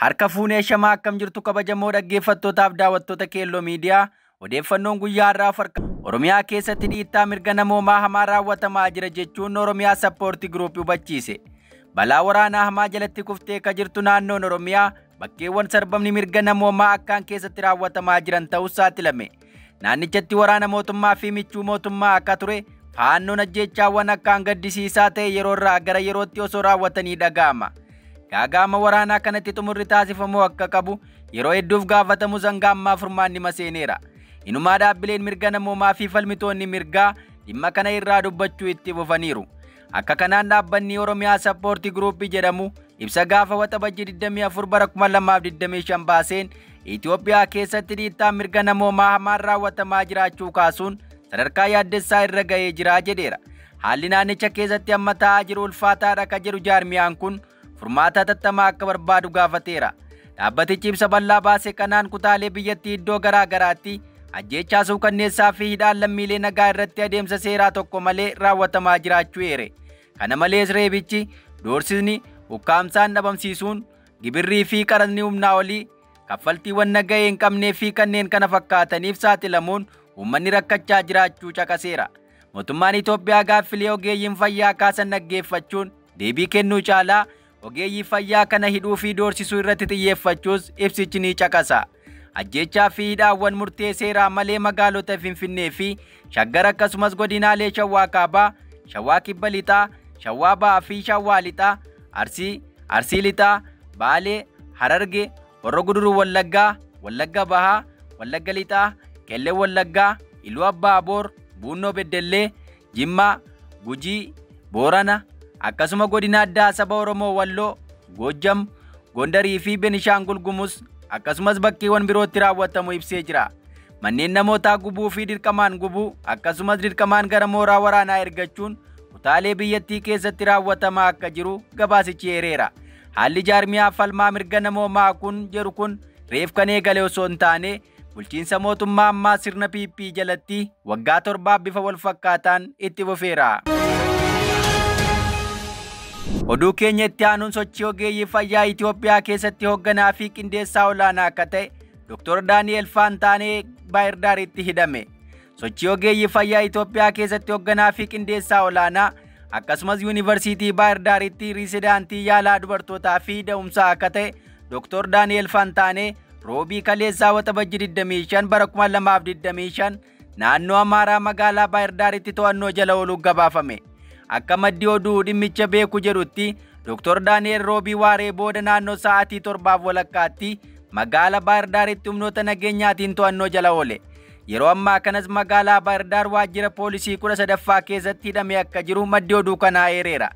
Harka fuunee shamaa akkam jirtu kabajamoo dhaggeeffattootaaf daawwattoota Kello miidiyaa odeeffannoon guyyaa irraa farqa Oromiyaa keessatti dhiittaa mirga namoomaa hamaa raawwatamaa jira jechuun Oromiyaa sappoortii group hubachiise. Balaa waraanaa hamaa jalatti kuftee ka jirtu naannoon Oromiyaa bakkeewwan sarbamni mirga namoomaa akkaan keessatti raawwatamaa jiran ta'uu saaxilame. Naannichatti waraana mootummaa fi michuu mootummaa akka ture faannoon ajjeechaawwan akkaan gaddisiisaa ta'e yeroo irraa gara yerootti osoo raawwatanii dhaga'ama. Dhagaa'ama waraanaa kanatti xumurri taasifamuu akka qabu yeroo hedduuf gaafatamu zangaammaa furmaanni maseeneera. Inumaa dhaabbileen mirga namoomaa fi falmitoonni mirgaa dhimma kana irraa dubbachuu itti fufaniiru. Akka kanaan dhaabbanni Oromiyaa sappoortii group jedhamu ibsa gaafa waxabajjii 24 bara 2025 baaseen Ethiopia keessatti dhiittaa mirga namoomaa hamaan raawwatamaa jiraachuu kaasuun sadarkaa yaaddessaa irra ga'ee jira jedheera. Haalli naannicha keessatti amma ta'aa jiru ulfaataadha ka jedhu jaarmiyaan kun furmaata tattamaa akka barbaadu gaafateera. Dhaabbatichi ibsa bal'aa baase kanaan kutaalee biyyattii iddoo garaa garaatti ajjeechaa suukanneessaa fi hidhaan lammiilee nagaa irratti adeemsa seeraa tokko malee raawwatamaa jiraachuu eere. Kana malees reebichi, doorsisni, ukkaamsaan dhabamsiisuun, gibirrii fi qarasni humnaa olii, kaffaltiiwwan nagahee hin qabnee fi kanneen kana fakkaataniif saaxilamuun uummanni rakkachaa jiraachuu caqaseera. Mootummaan Itoophiyaa gaaffilee ogeeyyiin fayyaa kaasan dhaggeeffachuun deebii kennuu caalaa ogeeyyii fayyaa kana hidhuu fi doorsisuu irratti xiyyeeffachuus ibsichi ni caqasa. Ajjeechaa fi hidhaawwan murtee seeraa malee magaalota Finfinnee fi Shaggar akkasumas godinaalee Shawaa Kaabaa, Shawaa Kibba Lixaa, Shawaa Ba'aa fi Shawaa Lixaa, Arsii Lixaa, Baalee, Hararge, Horroo Guduruu Wallaggaa, Wallagga Bahaa, Wallagga Lixaa, Kellee Wallaggaa, Iluu Abbaa Aboor, Buunnoo Beddellee, Jimmaa, Gujii, Boorana, akkasuma godina addaa saba Oromoo Walloo, Goojjam, Gondarii fi Benishangul Gumuz akkasumas bakkeewwan birootti raawwatamu ibsee jira. Manneen namootaa gubuu fi dirqamaan gubuu akkasumas dirqamaan gara mooraa waraanaa ergachuun kutaalee biyyattii keessatti raawwatamaa akka jiru gabaasichi eereera. Haalli jaarmiyaa falmaa mirga namoomaa kun jedhu kun reef kan eegale osoo hin taane bulchiinsa mootummaa ammaa sirna PP jalatti waggaa 7 bifa wal fakkaataan itti fufeera. Oduu keenya itti aanuun sochii ogeeyyii fayyaa Itoophiyaa keessatti hoogganaa fi qindeessaa olaanaa akka ta'e Dr. Daani'el Faantaanee Baayirdaaritti hidhame. Sochii ogeeyyii fayyaa Itoophiyaa keessatti hoogganaa fi qindeessaa olaanaa akkasumas yuunivarsiitii Baayirdaaritti riisidaantii yaalaa dubartootaa fi da'umsaa akka ta'e Dr. Daani'el Faantaanee roobii kaleessaa waxabajjii 25 bara 2025 naannoo Amhara magaalaa Baayirdaaritti to'annoo jala ooluu gabaafame. Akka maddi oduu dhimmicha beeku jedhutti Dr. Daani'el roobii waaree booda naannoo sa'aatii 7 walakkaatti magaalaa Baayirdaaritti humnoota nageenyaatiin to'annoo jala oole. Yeroo ammaa kanas magaalaa Baayirdaar waajjira poolisii 13ffaa keessatti hidhamee akka jiru maddi oduu kanaa eereera.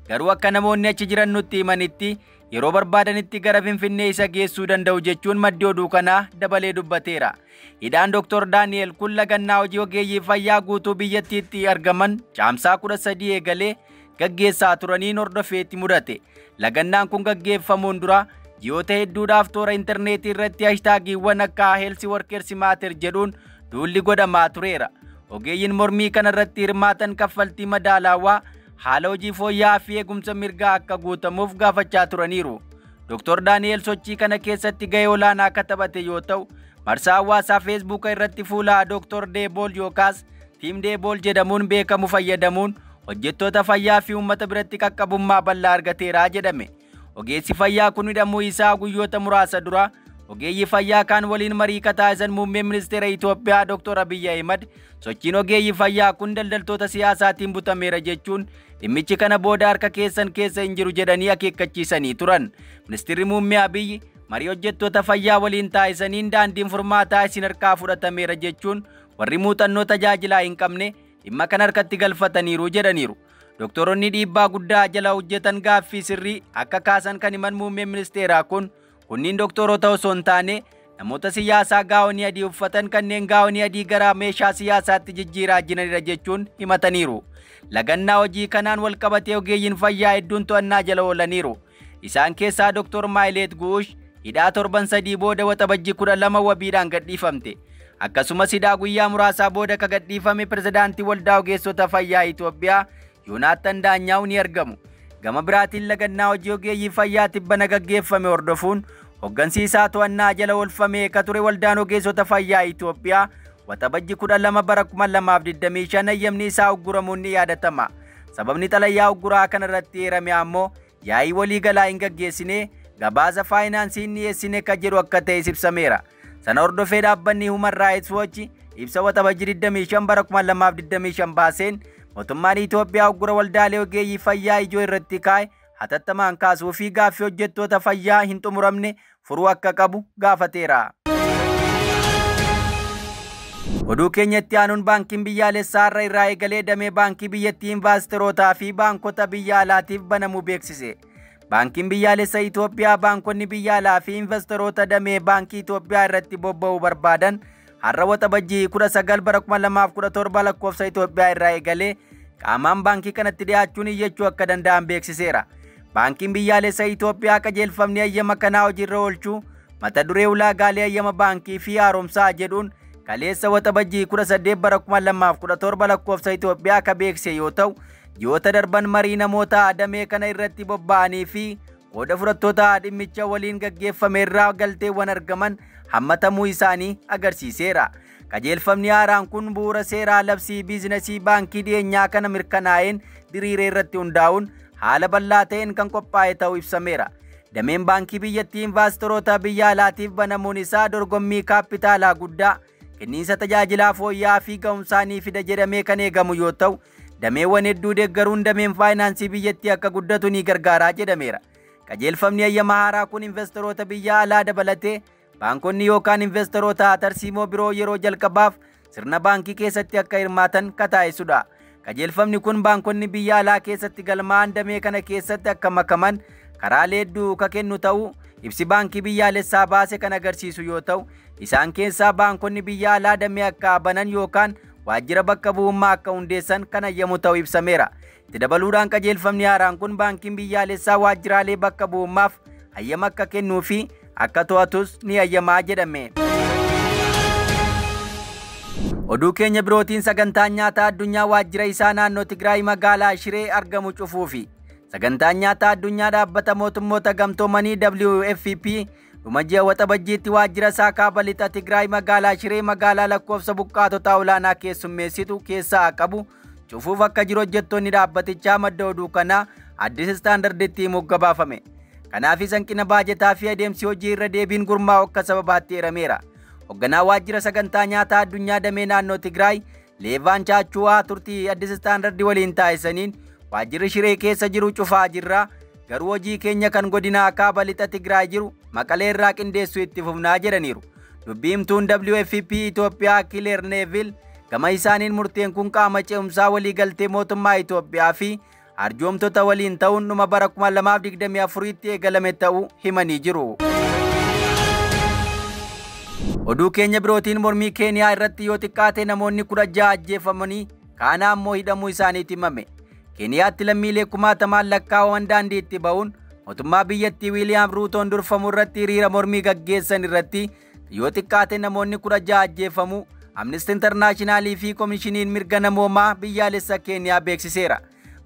Garuu akka namoonni achi jiran nutti himanitti yeroo barbaadanitti gara Finfinnee isa geessuu danda'u jechuun maddi oduu kanaa dabalee dubbateera. Hidhaan Dr. Daani'el kun lagannaa hojii ogeeyyii fayyaa guutuu biyyattiitti argaman caamsaa 13 eegalee gaggeessaa turaniin hordofeetti mudate. Lagannaan kun gaggeeffamuun dura ji'oota hedduudhaaf toora intarneetii irratti haashtaagiiwwan akka Health Workers Matter jedhuun duulli godhamaa tureera. Ogeeyyiin mormii kana irratti hirmaatan kaffaltii madaalaawaa haala hojii fooyya'aa fi eegumsa mirgaa akka guutamuuf gaafachaa turaniiru. Dr. Daani'el sochii kana keessatti gahee olaanaa akka taphate yoo ta'u, marsaa hawaasaa Facebook irratti fuula Dr. Deebol yookaas Team Deebol jedhamuun beekamu fayyadamuun hojjettoota fayyaa fi uummata biratti qaqqabummaa bal'aa argateera jedhame. Ogeessi fayyaa kun hidhamuu isaa guyyoota muraasa dura ogeeyyii fayyaa kan waliin marii taasisan muummee ministeera Itoophiyaa Dr. Abey Ahmed sochiin ogeeyyii fayyaa kun daldaltoota siyaasaatiin butameera jechuun dhimmichi kana booda harka keessan keessa hin jiru jedhanii akeekkachiisanii turan. Ministeerri muummee Abey marii hojjettoota fayyaa waliin taasisaniin daandiin furmaataa isin harkaa fudhatameera jechuun warri muuxannoo tajaajilaa hin qabne dhimma kana harkatti galfataniiru jedhaniiru. Doktoroonni dhiibbaa guddaa jala hojjetan gaaffii sirrii akka kaasan kan himan muummee ministeeraa kun kunniin doktoroota osoo hin taane namoota siyaasaa gaawonii adii uffatan kanneen gaawonii adii gara meeshaa siyaasaatti jijjiiraa jiranidha jechuun himataniiru. Lagannaa hojii kanaan wal qabatee ogeeyyiin fayyaa hedduun to'annaa jala oolaniiru. Isaan keessaa Dr. Maayileet Guush hidhaa torban 3 booda waxabajjii 12 wabiidhaan gadhiifamte. Akkasumas hidhaa guyyaa muraasaa booda ka gadhiifame pirezidaantii waldaa ogeessota fayyaa Itoophiyaa Yoonaatan Daanyaaw ni argamu. Gama biraatiin lagannaa hojii ogeeyyii fayyaa tibbana gaggeeffame hordofuun Hoggansiisaa to'annaa jala oolfamee ka ture waldaan ogeessota fayyaa Itoophiyaa waxabajji 12 bara 2025 hayyamni isaa ugguramuun ni yaadatama. Sababni xalayaa ugguraa kana irratti eerame ammoo yaa'ii waliigalaa hin gaggeessine gabaasa faayinaansii hin dhiyeessine ka jedhu akka ta'e ibsameera. Sana hordofee dhaabbanni Human Rights Watch ibsa waxabajji 25 bara 2025 baaseen mootummaan Itoophiyaa uggura waldaalee ogeeyyii fayyaa ijoo irratti kaa'e hatattamaan kaasuu fi gaaffii hojjettoota fayyaa hin xumuramne furuu akka qabu gaafateera. Oduu keenyatti aanuun baankiin biyyaalessaa irra irraa eegalee damee baankii biyyattii investorotaa fi baankota biyya alaatiif banamuu beeksise. Baankiin biyyaalessaa Itoophiyaa baankonni biyya alaa fi investoroota damee baankii Itoophiyaa irratti bobba'uu barbaadan har'a waxabajjii 19 bara 2017 lakkoofsa Itoophiyaa irraa eegalee qaamaan baankii kanatti dhiyaachuun iyyachuu akka danda'an beeksiseera. Baankiin biyyaalessaa Itoophiyaa qajeelfamni hayyama kanaa hojiirra oolchuu mata duree ulaagaalee hayyama baankii fi haaromsaa jedhuun kaleessa waxabajjii 18 bara 2017 lakkoofsa Itoophiyaa ka beeksise yoo ta'u ji'oota darban marii namoota damee kana irratti bobba'anii fi qooda fudhattoota dhimmicha waliin gaggeeffame irraa galteewwan argaman hammatamuu isaanii agarsiiseera. Qajeelfamni haaraan kun bu'uura seeraa labsii biizinasii baankii dhiyeenyaa kana mirkanaa'een diriiree irratti hundaa'uun haala bal'aa ta'een kan qophaa'e ta'uu ibsameera. Dameen baankii biyyattii investoroota biyya alaatiif banamuun isaa dorgommii kaapitaalaa guddaa kenniinsa tajaajilaa fooyya'aa fi ga'umsaanii fida jedhamee kan eegamu yoo ta'u dameewwan hedduu deeggaruun dameen faayinaansii biyyattii akka guddatu ni gargaaraa jedhameera. Qajeelfamni hayyama haaraa kun investoroota biyya alaa dabalatee baankonni yookaan investoroota tarsiimoo biroo yeroo jalqabaaf sirna baankii keessatti akka hirmaatan kataa'esudha. Qajeelfamni kun baankonni biyya alaa keessatti galmaa'an damee kana keessatti akka makaman karaalee hedduu ka kennu ta'uu ibsi baankii biyyaalessaa baase kan agarsiisu yoo ta'u isaan keessaa baankonni biyya alaa damee akka banan yookaan waajjira bakka bu'ummaa akka hundeessan kan hayyamu ta'uu ibsameera. Itti dabaluudhaan qajeelfamni haaraan kun baankiin biyyaalessaa waajjiraalee bakka bu'ummaaf hayyama akka kennuu fi akka to'atus ni hayyamaa jedhame. Oduu keenya birootiin sagantaan nyaataa addunyaa waajjira isaa naannoo Tigray magaalaa Shiree argamu cufuufi sagantaan nyaataa addunyaa dhaabbata mootummoota gamtoomanii WFP dhuma ji'a waxabajjiitti waajjira isaa kaaba lixa Tigray magaalaa Shiree magaalaa lakkoofsa buqqaatota olaanaa keessummeessitu keessaa qabu cufuuf akka jiru hojjettoonni dhaabbatichaa madda oduu kanaa Addis Istaandarditti moggaafame. Kanaaf hanqina baajetaa fi adeemsi hojii irra deebiin gurmaa'u akka sababaatti eerameera. Hoogganaa waajjira sagantaa nyaataa addunyaa damee naannoo Tigray Leevaan Chaachuwaa turtii Addis Istaandardi waliin taasisaniin waajjirri Shiree keessa jiru cufaa jirra garuu hojii keenya kan godinaa kaaba lixa Tigray jiru Maqalee irraa qindeessuu itti fufnaa jedhaniiru. Dubbiimtuun WFP Itoophiyaa Kileer Neevil gama isaaniin murteen kun qaama ce'umsaa waliigaltee mootummaa Itoophiyaa fi arjoomtota waliin ta'uun dhuma bara 2024tti eegalame ta'uu himanii jiru. Oduu keenya birootiin mormii Keeniyaa irratti yoo xiqqaate namoonni 16 ajjeefamanii kaan ammoo hidhamuu isaaniitti himame. Keeniyaatti lammiilee 10,000 lakkaa'aman daandiitti ba'uun mootummaa biyyattii Wiiliyaam Ruutoon durfamu irratti hiriira mormii gaggeessan irratti yoo xiqqaate namoonni 16 ajjeefamuu Amnesty International fi Komishiniin mirga namoomaa biyyaalessa Keeniyaa beeksiseera.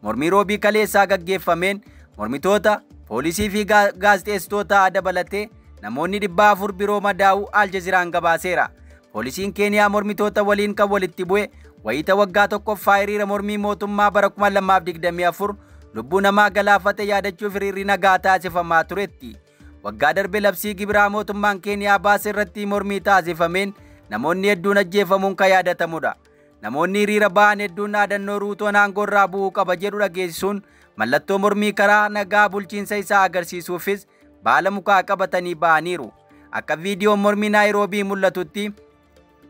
Mormii roobii kaleessaa gaggeeffameen mormitoota poolisii fi gaazexeessitoota dabalatee namoonni 400 biroo madaa'uu Aljazeeraan gabaaseera. Poolisiin Keeniyaa mormitoota waliin kan walitti bu'e wayita waggaa tokkoffaa hiriira mormii mootummaa bara 2024 lubbuu namaa galaafate yaadachuuf hiriirri nagaa taasifamaa turetti. Waggaa darbe labsii gibiraa mootummaan Keeniyaa baase irratti mormii taasifameen namoonni hedduun ajjeefamuun kan yaadatamudha. Namoonni hiriira ba'an hedduun dhaadannoo Ruutoon aangoorraa bu'uu qaba jedhu dhageessisuun mallattoo mormii karaa nagaa bulchiinsa isaa agarsiisuufis baala mukaa qabatanii ba'aniiru. Akka viidiyoon mormii Naayiroobii mul'atutti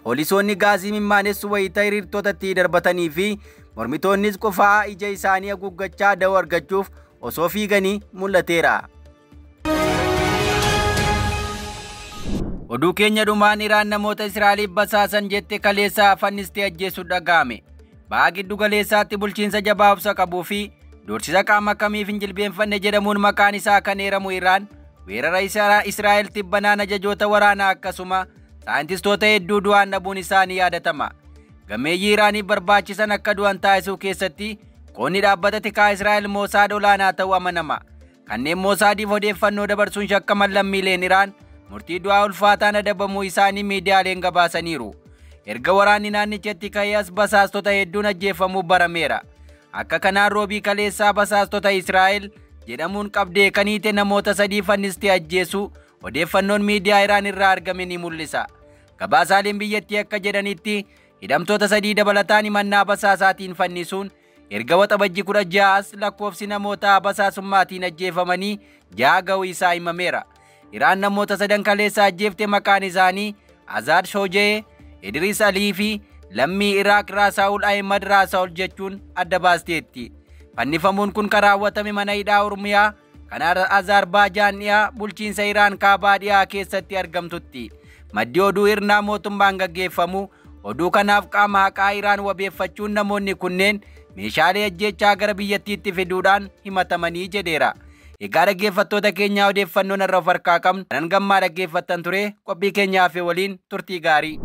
poolisoonni gaazii mimmaanessu wayita hiriirtotatti darbatanii fi mormitoonnis qofaa ija isaanii haguuggachaa da'oo argachuuf osoo fiiganii mul'ateera. Oduu keenya dhumaan Iraan namoota Israa'eliif basaasan jette kaleessa fannistee ajjeesuu dhagaa'ame. Baha giddu galeessaatti bulchiinsa jabaa obsa qabuu fi doorsisa qaama kamiif hin jilbeenfanne jedhamuun maqaan isaa kan eeramu Iraan weerara Israa'el tibbanaan ajajoota waraanaa akkasuma saayintistoota hedduu du'aan dhabuun isaanii yaadatama. Gameeyyii Iraaniif barbaachisan akka du'an taasisuu keessatti qoonni dhaabbata tikaa Israa'el Moosaad olaanaa ta'uu amanama. kanneen Moosaadiif odeeffannoo dabarsuun shakkaman lammiileen Iraan murtii du'aa ulfaataan adabamuu isaanii miidiyaaleen gabaasaniiru. Erga waraanni naannichatti ka'ee basaastota hedduun ajjeefamuu barameera. Akka kanaan roobii kaleessaa basaastota Israa'el jedhamuun qabdee kaniite namoota 3 fannistee ajjeesuu odeeffannoon miidiyaa Iraan irraa argame ni mul'isa. Gabaasaaleen biyyattii akka jedhanitti hidhamtoota 3 dabalataan himannaa basaasaatiin fannisuun erga waxabajjii 16 lakkoofsi namoota basaasummaatiin ajjeefamanii 6 ga'uu isaa himameera. Iraan namoota 3 kaleessa ajjeefte maqaan isaanii Azad Shoojee, Idris Alii fi lammii Iraaq Raasaa'ul Ahmed Raasaa'ul jechuun adda baasteetti. Fannifamuun kun kan raawwatame mana hidhaa Oromiyaa kan Azerbaaijaan dhiyaa bulchiinsa Iraan kaabaa dhiyaa keessatti argamtutti. Maddi oduu Irnaa mootummaan gaggeeffamu oduu kanaaf qaama haqaa Iraan wabeeffachuun namoonni kunneen meeshaalee ajjeechaa gara biyyattiitti fiduudhaan himatamanii jedheera. Egaa dhaggeeffattoota keenyaa odeeffannoon irraa of harkaa qabnu kan gammaa dhaggeeffattan ture qophii keenyaaf waliin turtii gaarii.